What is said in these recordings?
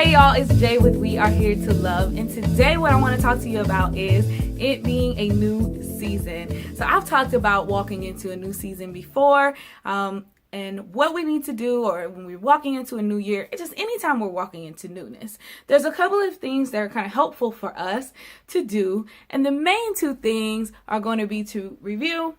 Hey y'all, it's Jay with We Are Here to Love, and today what I want to talk to you about is it being a new season. So I've talked about walking into a new season before, and what we need to do, or when we're walking into a new year, just anytime we're walking into newness, there's a couple of things that are kind of helpful for us to do, and the main two things are going to be to review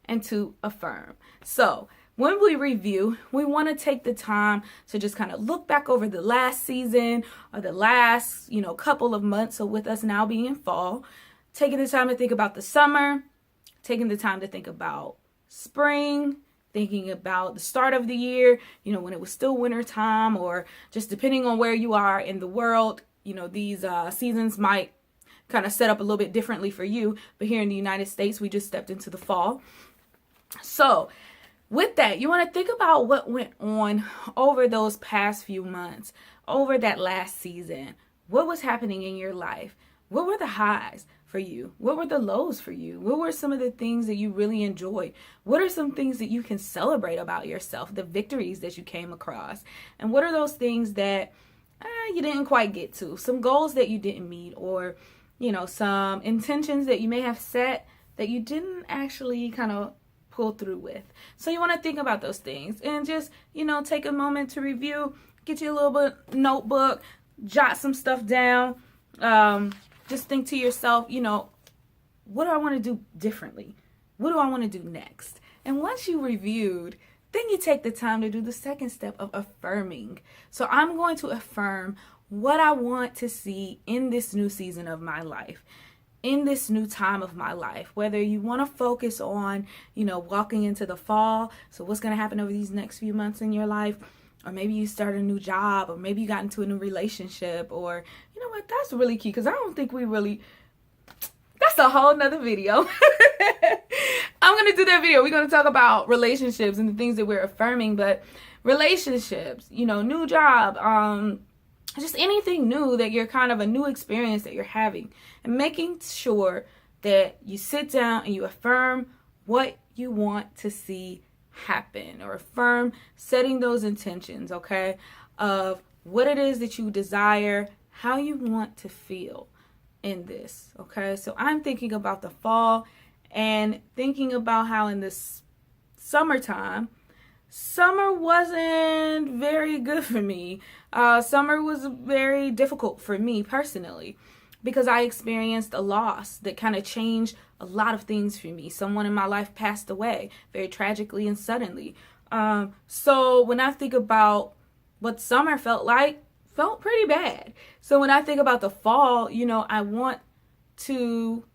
and to affirm. So when we review, we want to take the time to just kind of look back over the last season or the last, couple of months. So with us now being in fall, taking the time to think about the summer, taking the time to think about spring, thinking about the start of the year, when it was still winter time, or just depending on where you are in the world, these seasons might kind of set up a little bit differently for you. But here in the United States, we just stepped into the fall. So with that, you want to think about what went on over those past few months, over that last season. What was happening in your life? What were the highs for you? What were the lows for you? What were some of the things that you really enjoyed? What are some things that you can celebrate about yourself, the victories that you came across? And what are those things that you didn't quite get to? Some goals that you didn't meet, or, some intentions that you may have set that you didn't actually kind of pull through with. So you want to think about those things and just, take a moment to review, get you a little bit notebook, jot some stuff down. Just think to yourself, what do I want to do differently? What do I want to do next? And once you reviewed, then you take the time to do the second step of affirming. So I'm going to affirm what I want to see in this new season of my life, in this new time of my life. Whether you want to focus on, walking into the fall, so what's going to happen over these next few months in your life, or maybe you start a new job, or maybe you got into a new relationship, or, that's really key, because I don't think that's a whole nother video. I'm going to do that video. We're going to talk about relationships and the things that we're affirming, but relationships, new job, just anything new that you're kind of a new experience that you're having, and making sure that you sit down and you affirm what you want to see happen, or affirm setting those intentions, okay, of what it is that you desire, how you want to feel in this, okay? So I'm thinking about the fall and thinking about how in this summertime, summer wasn't very good for me. Summer was very difficult for me personally, because I experienced a loss that kind of changed a lot of things for me. Someone in my life passed away very tragically and suddenly. So when I think about what summer felt pretty bad. So when I think about the fall, I want to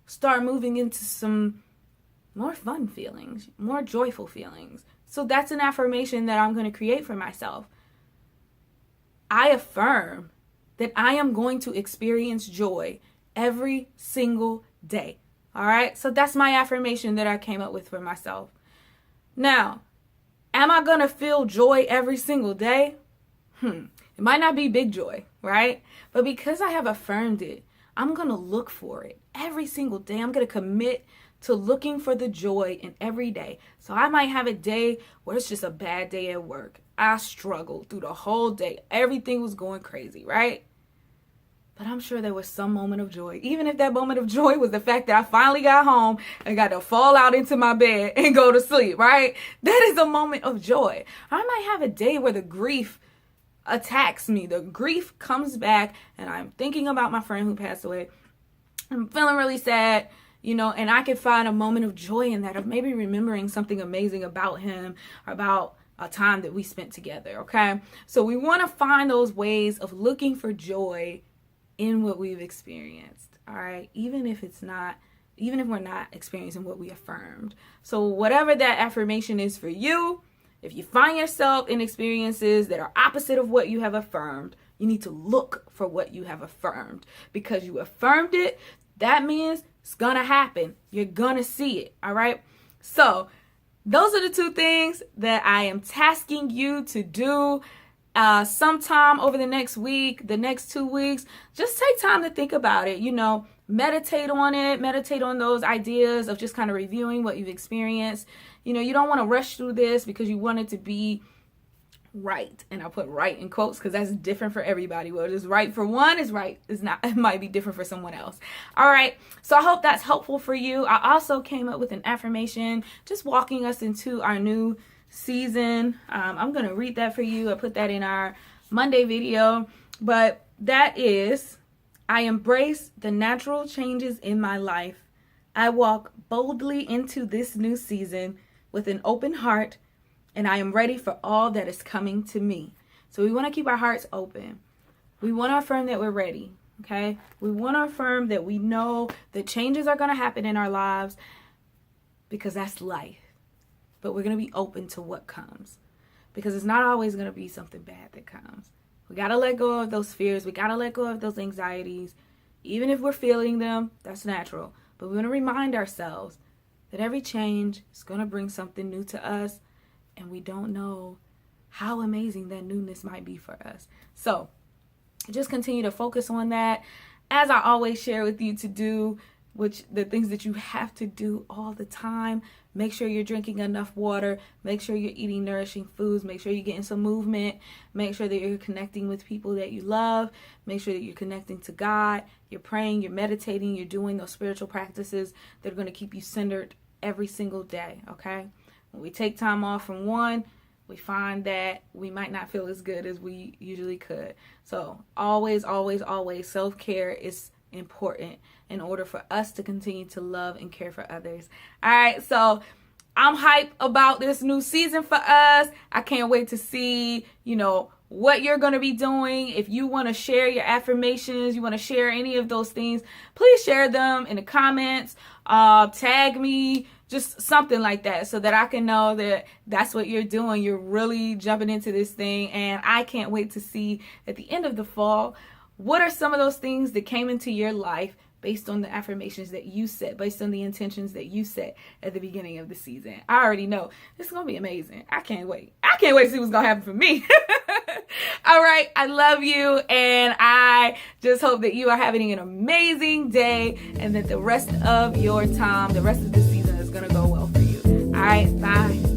start moving into some more fun feelings, more joyful feelings. So that's an affirmation that I'm going to create for myself. I affirm that I am going to experience joy every single day. All right. So that's my affirmation that I came up with for myself. Now, am I going to feel joy every single day? It might not be big joy, right? But because I have affirmed it, I'm going to look for it every single day. I'm going to commit to looking for the joy in every day. So I might have a day where it's just a bad day at work. I struggled through the whole day. Everything was going crazy, right? But I'm sure there was some moment of joy. Even if that moment of joy was the fact that I finally got home and got to fall out into my bed and go to sleep, right? That is a moment of joy. I might have a day where the grief attacks me. The grief comes back and I'm thinking about my friend who passed away. I'm feeling really sad, and I could find a moment of joy in that, of maybe remembering something amazing about him, about a time that we spent together, okay? So we want to find those ways of looking for joy in what we've experienced, all right? Even if we're not experiencing what we affirmed. So whatever that affirmation is for you, if you find yourself in experiences that are opposite of what you have affirmed, you need to look for what you have affirmed, because you affirmed it. That means it's going to happen. You're going to see it. All right. So those are the two things that I am tasking you to do sometime over the next week, the next 2 weeks. Just take time to think about it. Meditate on it. Meditate on those ideas of just kind of reviewing what you've experienced. You don't want to rush through this because you want it to be right. And I put right in quotes because that's different for everybody. What is right for one is right. It's not, it might be different for someone else. All right. So I hope that's helpful for you. I also came up with an affirmation just walking us into our new season. I'm going to read that for you. I put that in our Monday video, but that is, I embrace the natural changes in my life. I walk boldly into this new season with an open heart, and I am ready for all that is coming to me. So we want to keep our hearts open. We want to affirm that we're ready, okay? We want to affirm that we know that changes are going to happen in our lives because that's life. But we're going to be open to what comes because it's not always going to be something bad that comes. We got to let go of those fears. We got to let go of those anxieties. Even if we're feeling them, that's natural. But we want to remind ourselves that every change is going to bring something new to us, and we don't know how amazing that newness might be for us. So just continue to focus on that. As I always share with you to do, which the things that you have to do all the time. Make sure you're drinking enough water. Make sure you're eating nourishing foods. Make sure you're getting some movement. Make sure that you're connecting with people that you love. Make sure that you're connecting to God. You're praying, you're meditating, you're doing those spiritual practices that are going to keep you centered every single day, okay? When we take time off from one, we find that we might not feel as good as we usually could. So always, always, always, self-care is important in order for us to continue to love and care for others. All right, so I'm hyped about this new season for us. I can't wait to see, what you're going to be doing. If you want to share your affirmations, you want to share any of those things, please share them in the comments. Tag me, just something like that, so that I can know that that's what you're doing. You're really jumping into this thing, and I can't wait to see at the end of the fall, what are some of those things that came into your life based on the affirmations that you set, based on the intentions that you set at the beginning of the season. I already know this is going to be amazing. I can't wait. I can't wait to see what's going to happen for me. All right. I love you. And I just hope that you are having an amazing day and that the rest of your time, the rest of the season is going to go well for you. All right. Bye.